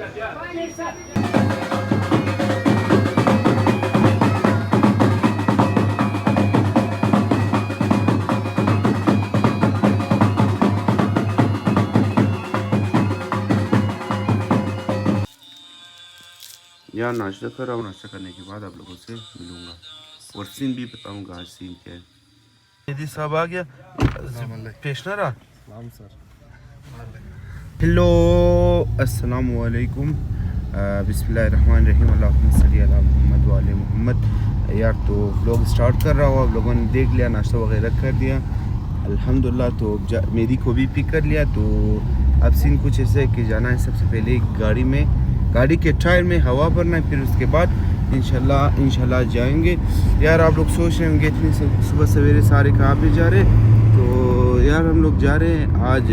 यार नाश्ता कर रहा हूँ, नाश्ता करने के बाद आप लोगों से मिलूंगा और सीन भी बताऊंगा आज सीन क्या है। मेहदी साहब आ गया, पेशनर आ। हेलो अस्सलाम वालेकुम, बिस्मिल्लाहिर्रहमानिर्रहीम, अल्लाहुम्मा सल्ली अला मुहम्मद व आले मुहम्मद। यार तो व्लॉग स्टार्ट कर रहा हूँ, आप लोगों ने देख लिया, नाश्ता वगैरह कर दिया अल्हम्दुलिल्लाह। तो मेहदी को भी पिक कर लिया। तो अब सीन कुछ ऐसे है कि जाना है सबसे पहले गाड़ी के टायर में हवा भरना है, फिर उसके बाद इंशाल्लाह जाएंगे। यार आप लोग सोच रहे होंगे इतनी सुबह सवेरे सारे कहाँ पे जा रहे, तो यार हम लोग जा रहे हैं आज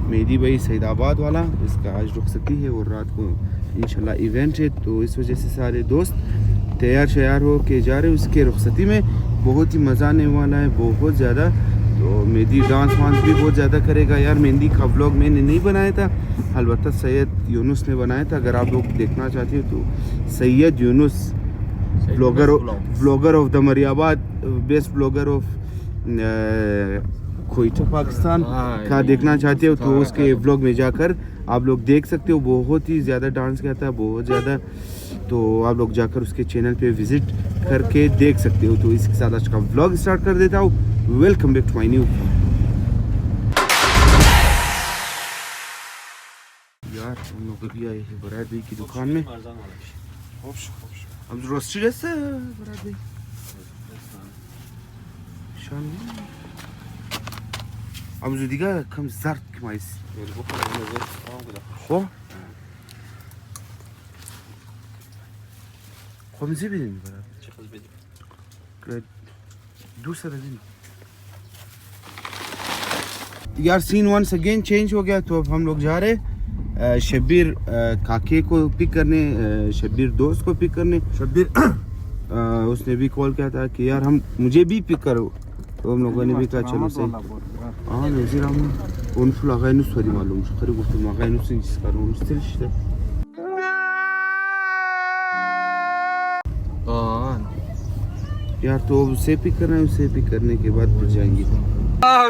मेहदी भाई सईदाबाद वाला, इसका आज रुखसती है और रात को इंशाल्लाह इवेंट है। तो इस वजह से सारे दोस्त तैयार हो के जा रहे हैं। उसके रुखसती में बहुत ही मज़ा आने वाला है, बहुत ज़्यादा। तो मेहदी डांस वांस भी बहुत ज़्यादा करेगा। यार मेहंदी का व्लॉग मैंने नहीं बनाया था, अलबत्ता सैयद यूनुस ने बनाया था। अगर आप लोग देखना चाहते हो तो Syed Yunus vlogger of Damriyabad, best vlogger of Quetta Pakistan का देखना चाहते हो तो उसके व्लॉग में जाकर आप लोग देख सकते हो। बहुत ही ज़्यादा डांस किया था, बहुत ज़्यादा। तो आप लोग जाकर उसके चैनल पे विज़िट करके देख सकते हो। तो इसके साथ आज का व्लॉग स्टार्ट कर देता हूँ। Welcome back to my new. यार हम लोग अभी आए हैं बरात भाई की दुकान में। अब रोस्टेड है बरात भाई शान अब जो दिगा कम zart كويس خو مزي بدين दूसरा दिन यार सीन वंस अगेन चेंज हो गया। तो अब हम लोग जा रहे शब्बीर काके को पिक करने, शब्बीर दोस्त को पिक करने। शब्बीर उसने भी कॉल किया था कि यार मुझे भी पिक करो, तो हम लोगों ने भी कहा चलो सही। हाँ नज़ीर हम उनफुल आगाइनुस वाली मालूम खरी गुफ्तु आगाइनुस जिस कारण उनस्तिल işte यार। तो उसे पिक करना है, उसे पिक करने के बाद फिर जाएंगे।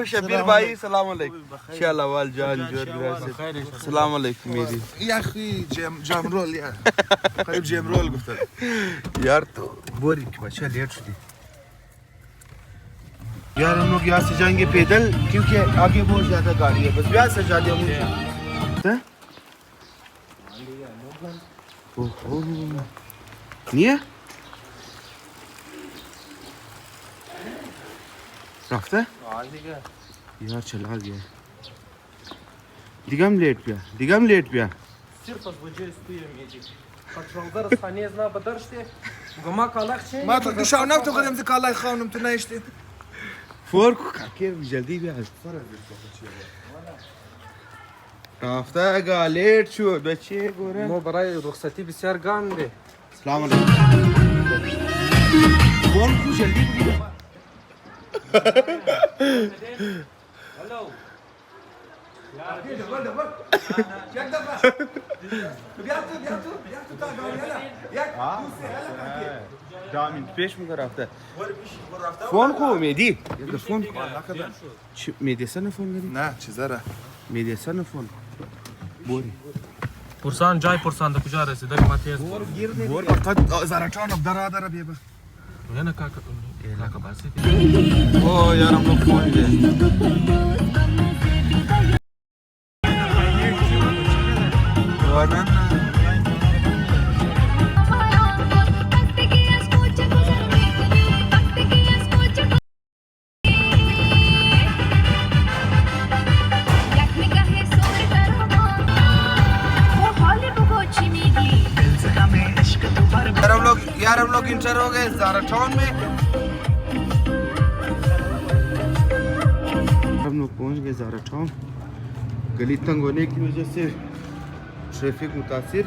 शब्बीर भाई सलाम अलैकुम इंशाल्लाह वाल जान जोर सलाम अलैकुम मेरी या अखी जम रोल यार करीब जम रोल गुफ्ता यार। तो बोरी की बच्चा लेट थी यार। हम लोग यहाँ से जाएंगे पैदल क्योंकि आगे बहुत ज़्यादा गाड़ी है। बस यहाँ से जा दिया मुझे नहीं है रफ्ता यार चला गया। दिगम लेट पिया ما تقدرش انا تو قدم ذيك الله يخونم تنايشتي فورك كيف جلدي بيها رافتا قال ليت شو بچي गोरे مو برای رخصتی بسیار گنده. سلام علیکم कौन को जल्दी हेलो यार डबल चेक दबा बियातू तागा يلا ياك دامين پیش میگه رفته فون کو میدی یه فون چی میدی سن فون میدی نه چیزاره میدی سن فون بوری پرسان جای پرسان ده کجا رسیده که ما تیز بور فقط زرچان برادر بیبه نه کاکا کاکا باسی او यार हम लोग पहुंच गए। हम लोग इंटर हो गए ज़ारा टाउन में। हम लोग पहुंच गए ज़ारा टाउन। गली तंग होने की वजह से ट्रैफिक मुतासिर।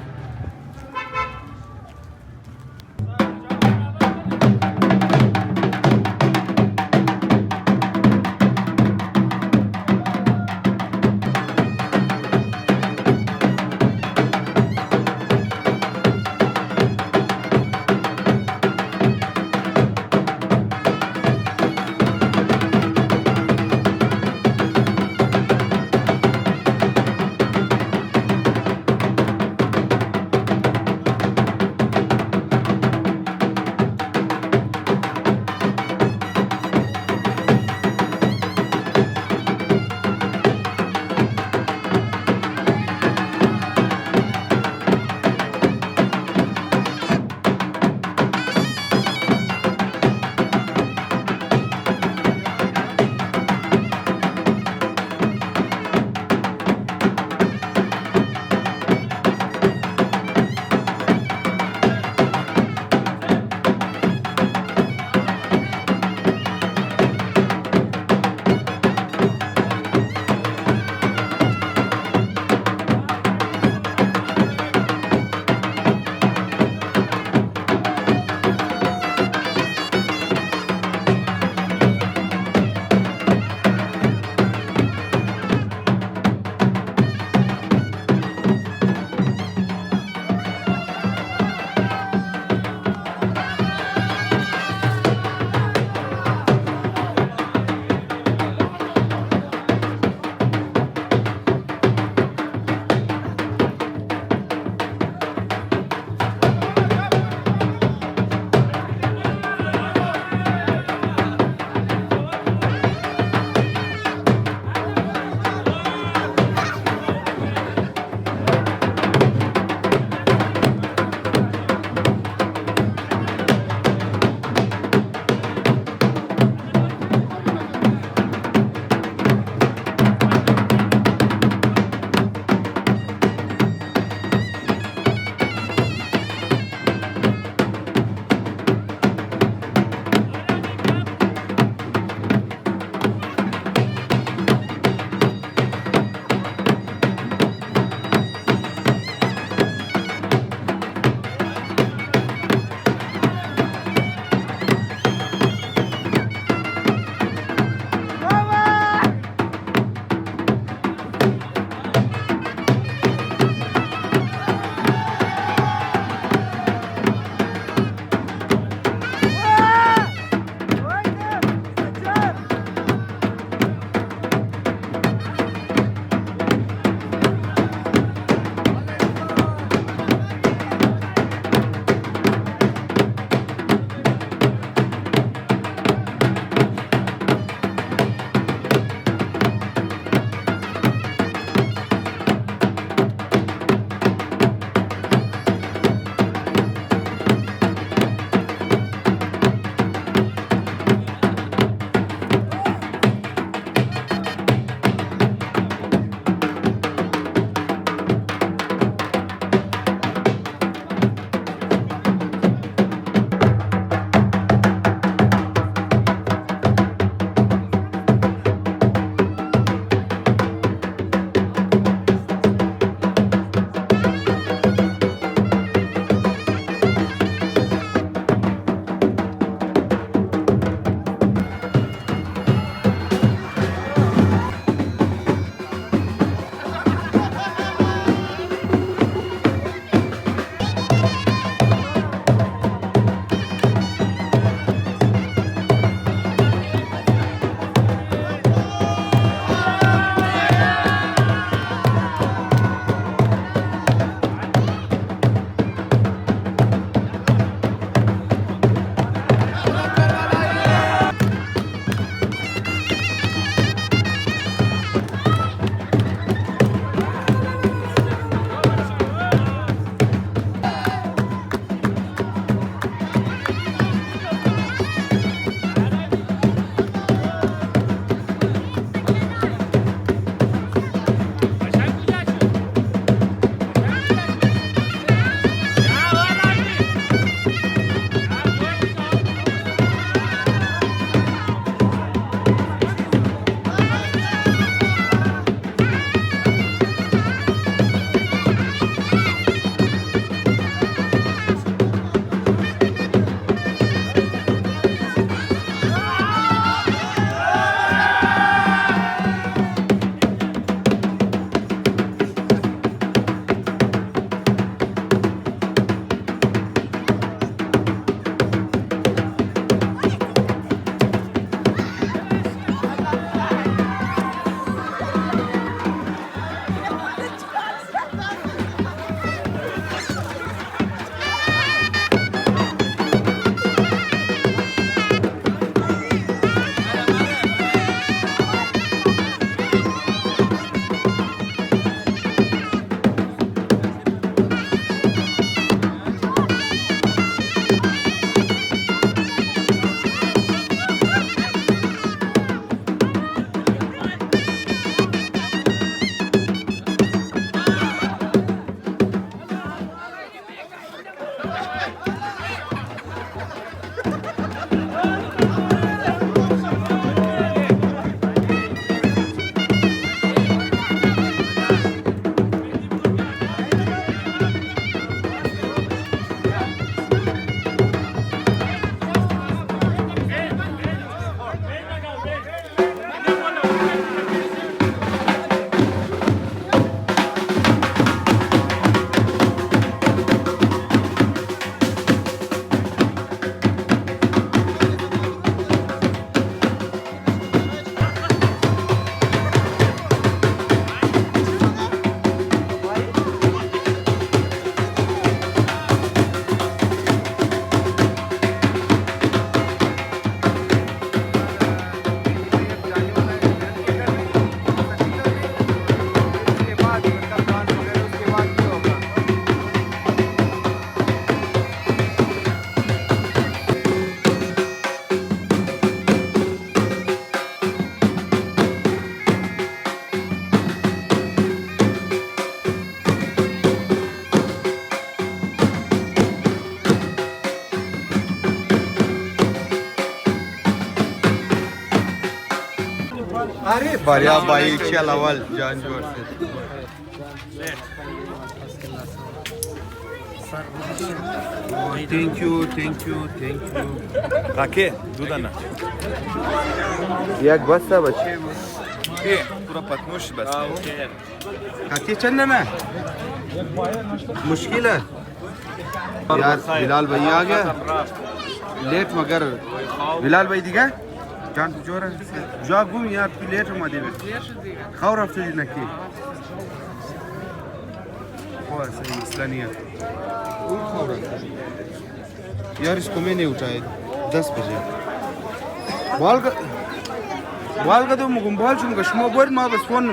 فاریاب بایی چل اول جان جوړ سه थैंक यू काके दूध ना एक बस है बच्चे ये पूरा पतनूश बस काके चलने में मुश्किल है यार बिलाल भाई आ गया लेट मगर बिलाल भाई दिखा जान तू जोर जो घूम यार तू लेट मत दे खाओ रफ्त नकी वो सही मसला नहीं है यार इसको मैंने उठाए 10 बजे बाल का तो मुगम्बाल चुनगा शमा बोल मां बस फोन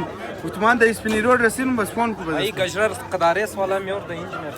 उतमान दा स्पिनी रोड रसीन बस फोन को बस आई गजरर कदारेस वाला में और द इंजीनियर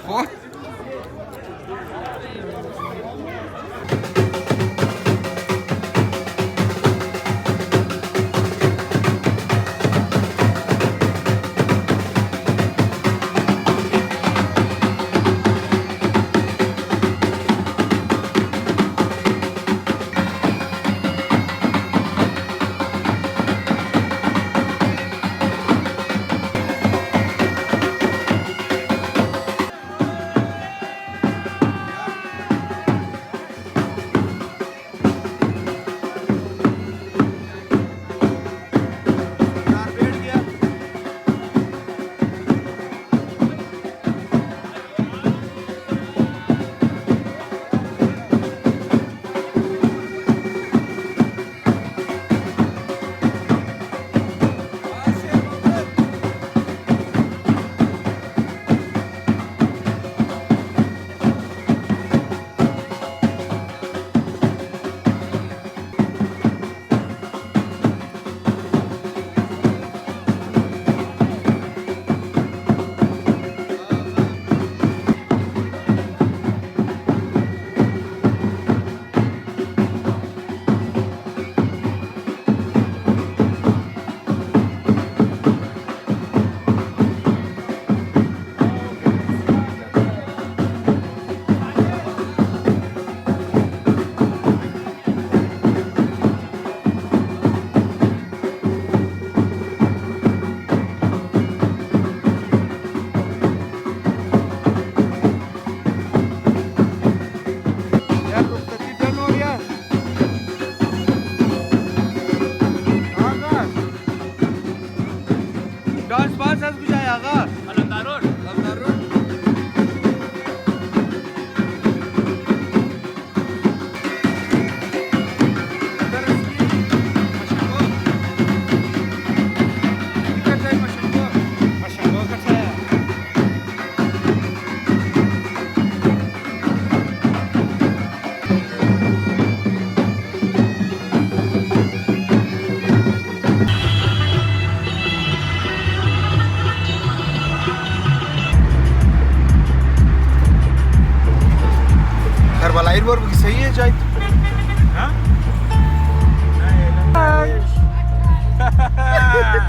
वर सही है चाय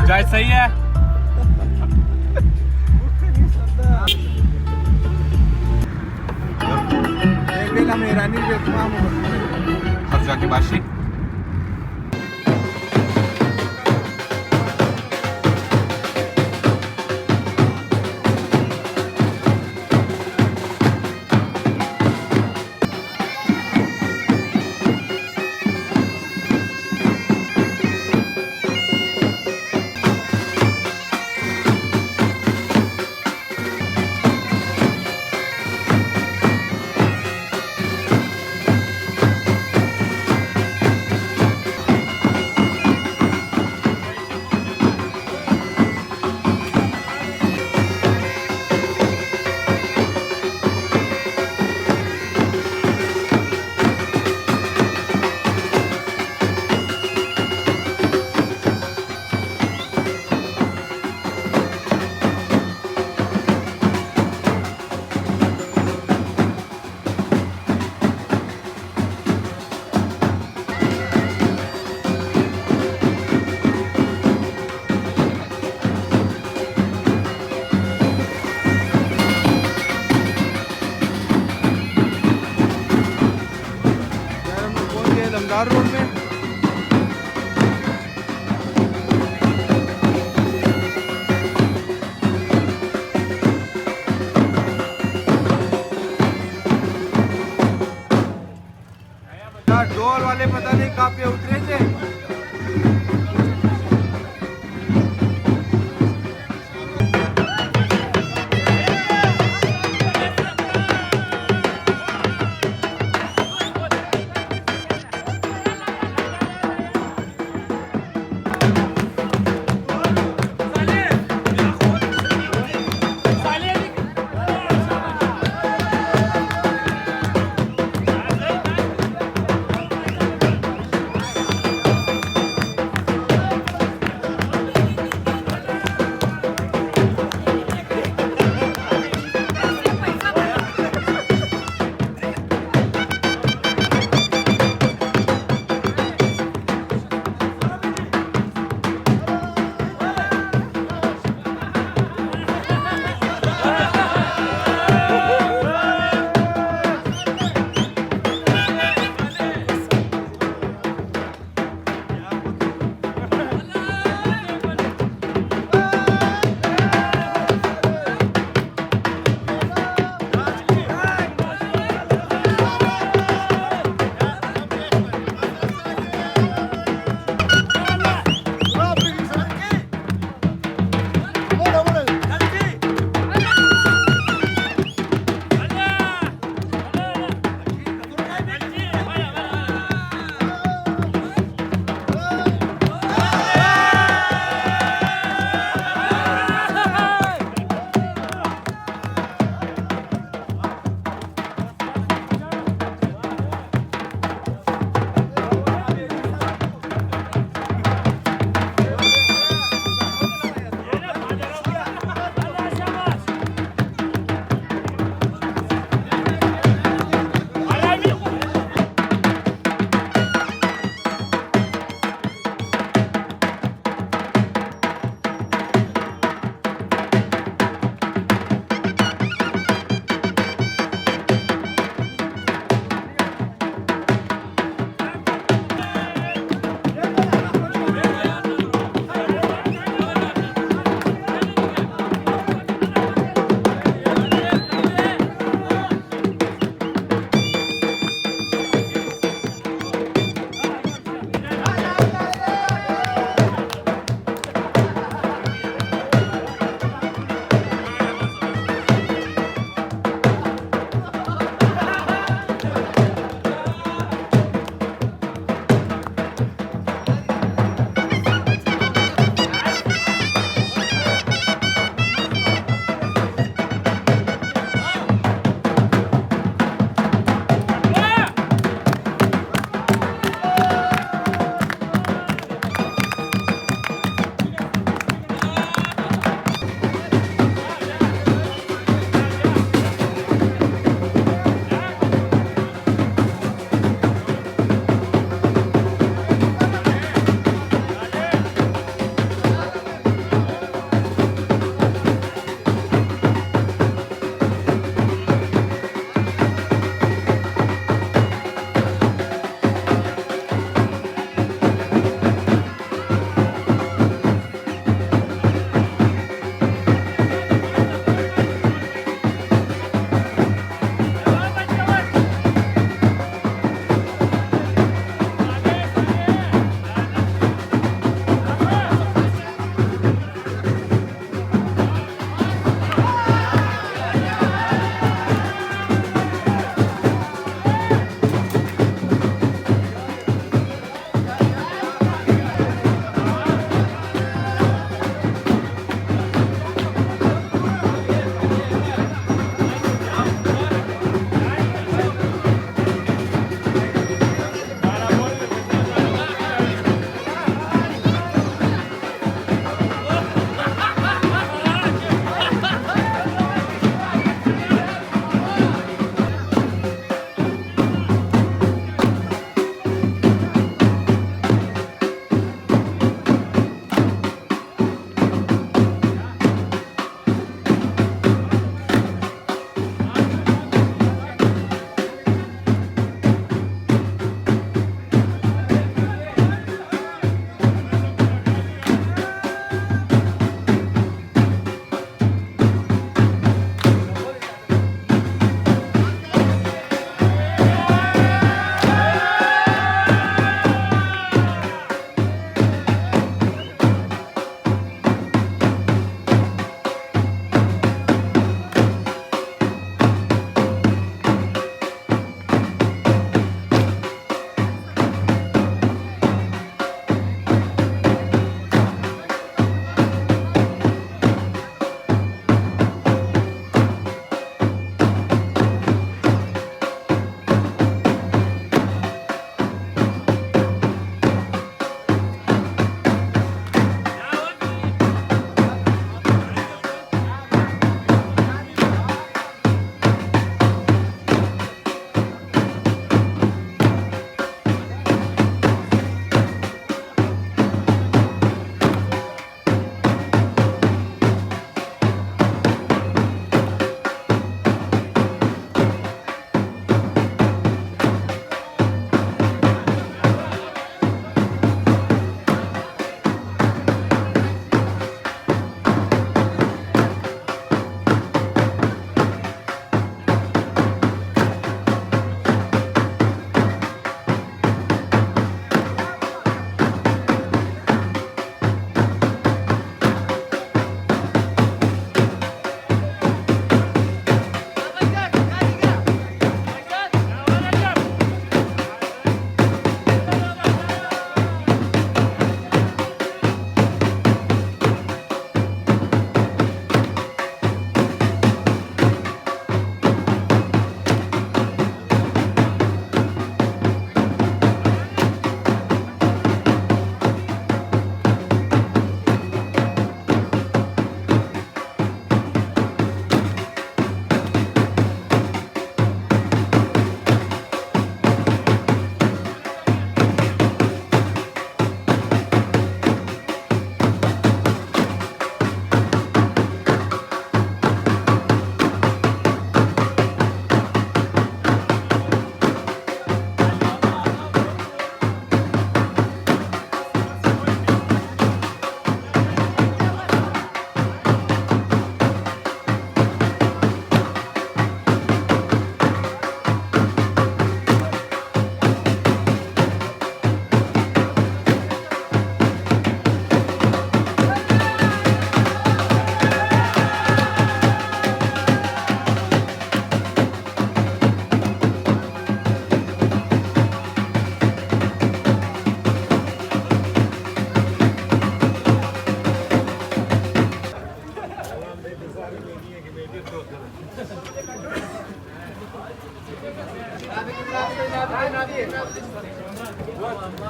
जाय सही है हर जाके बाशी रोड में पे उतरे थे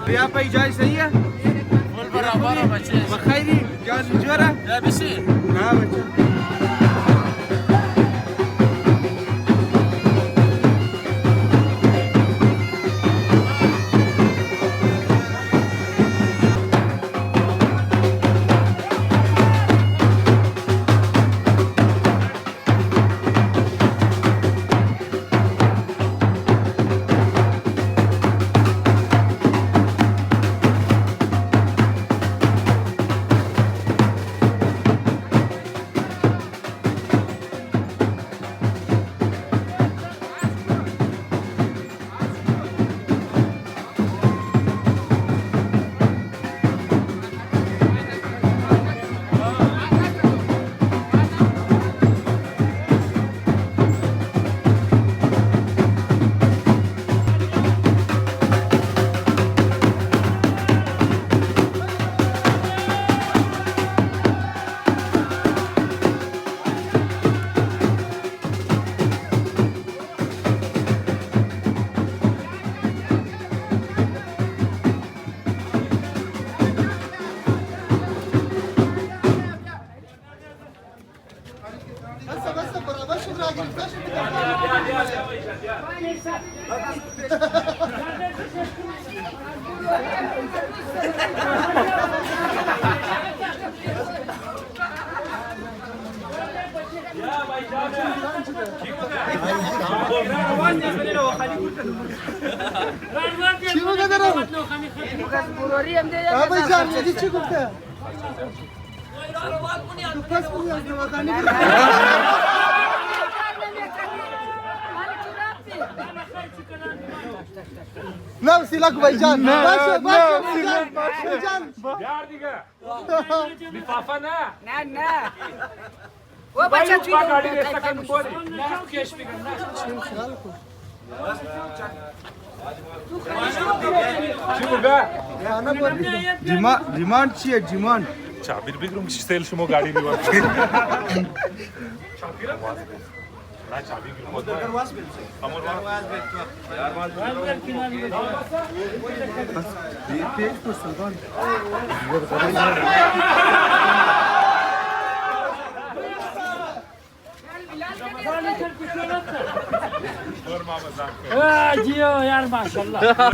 भैया भाई जय सही है बराबर बच्चे बखैरी जान जोरा بشي हाँ बच्चे چی گفته؟ نه سیلا کو جان باشه باشه جان بیار دیگه لفافه نه نه نه و بچه توی گاڑی رستا کن بوری نه کش بگم نه چی بگه؟ डिमांड چیه डिमांड चाबीर बिगरूम सेल शुमो गाड़ी भी वर्क ना चाबी की बहुत अमर ये पेज पर सलमान और मामा साहब जियो यार माशाल्लाह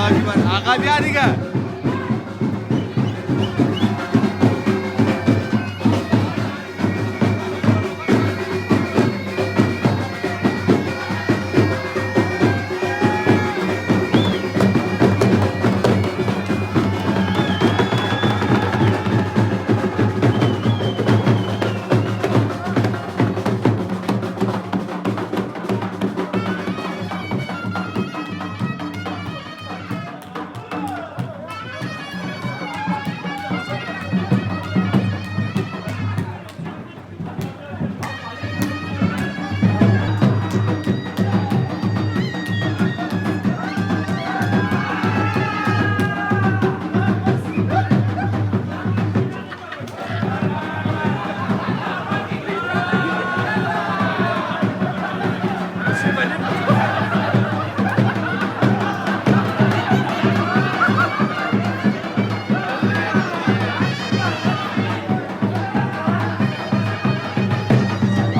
آقا بیا دیگه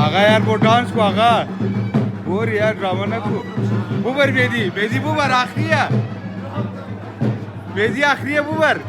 آقا यार वो डांस को आगा और यार ड्रामा ना को बुबर बेदी बुबर आखिरी है बेदी आखिरी है बुबर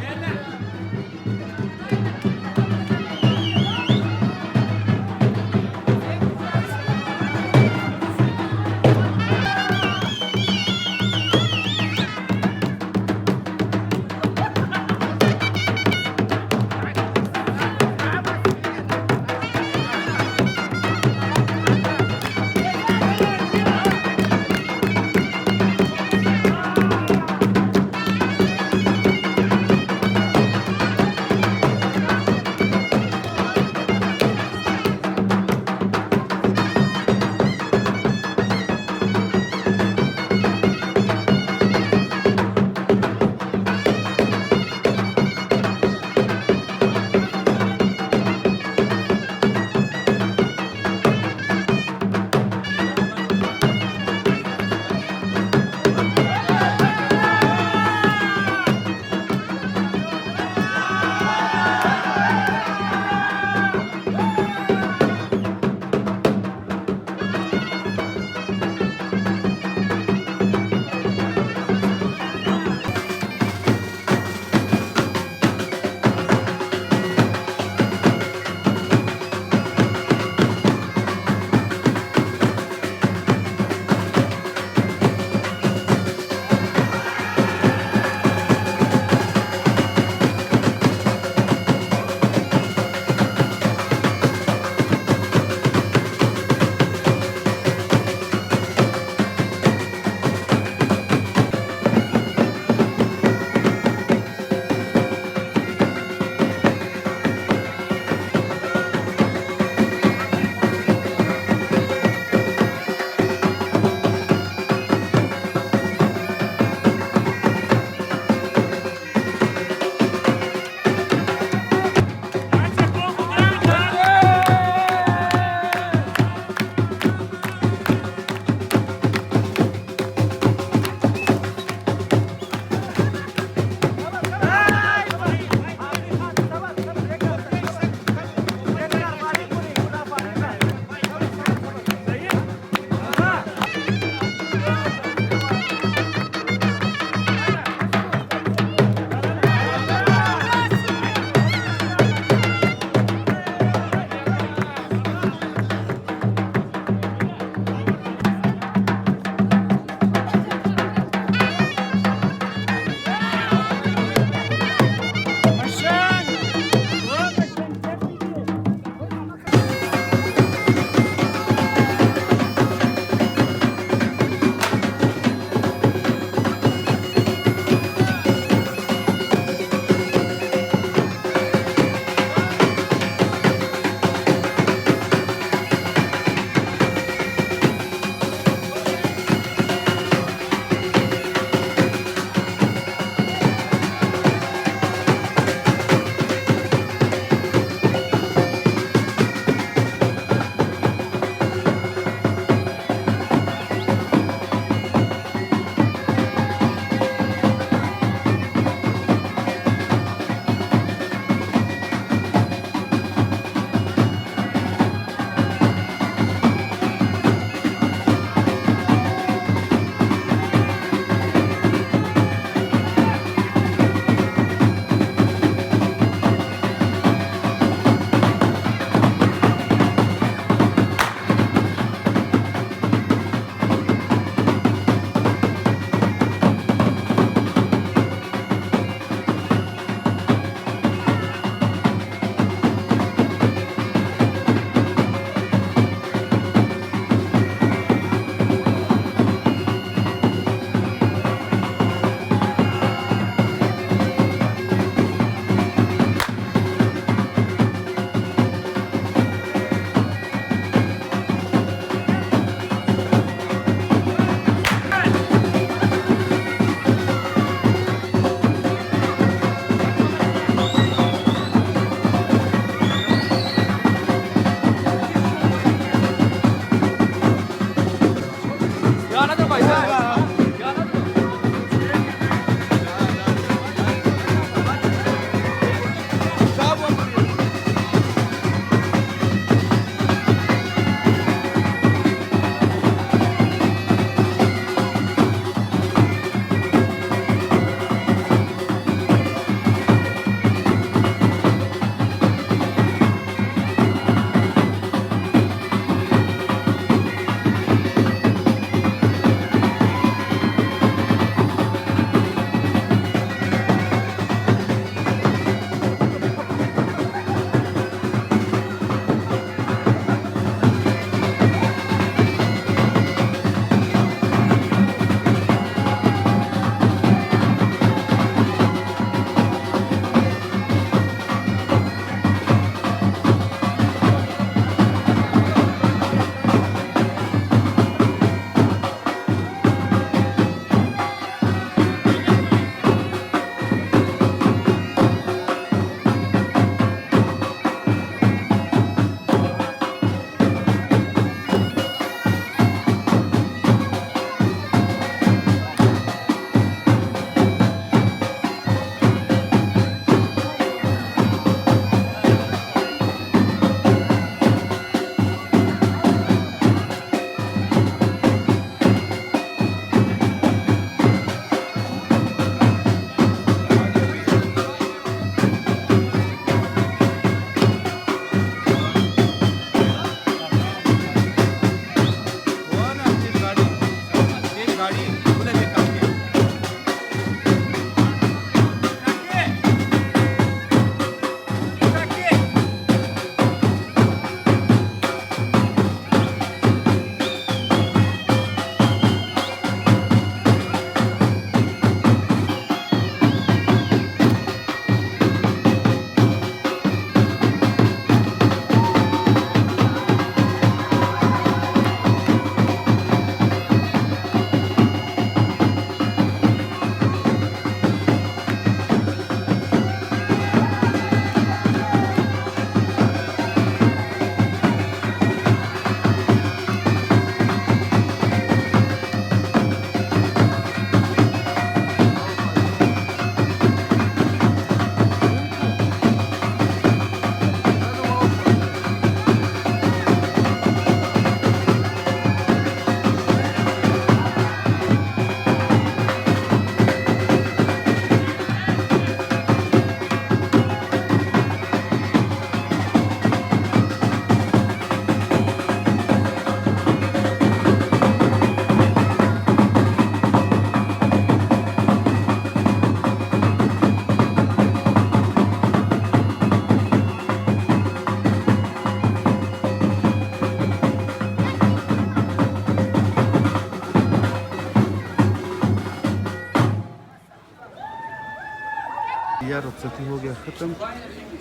यार रुखसती हो गया ख़त्म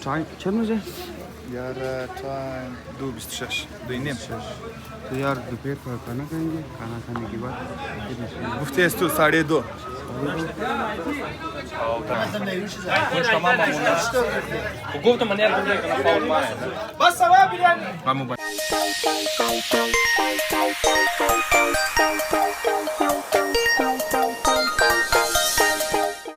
टाइम चल मुझे यार टाइम 2:26 2:30 तो यार दोपहर का खाना खाएंगे खाना खाने के बाद گفته است تو 2:30 گفتم من یار گفتم که فاول ماه بس سوا بیان همون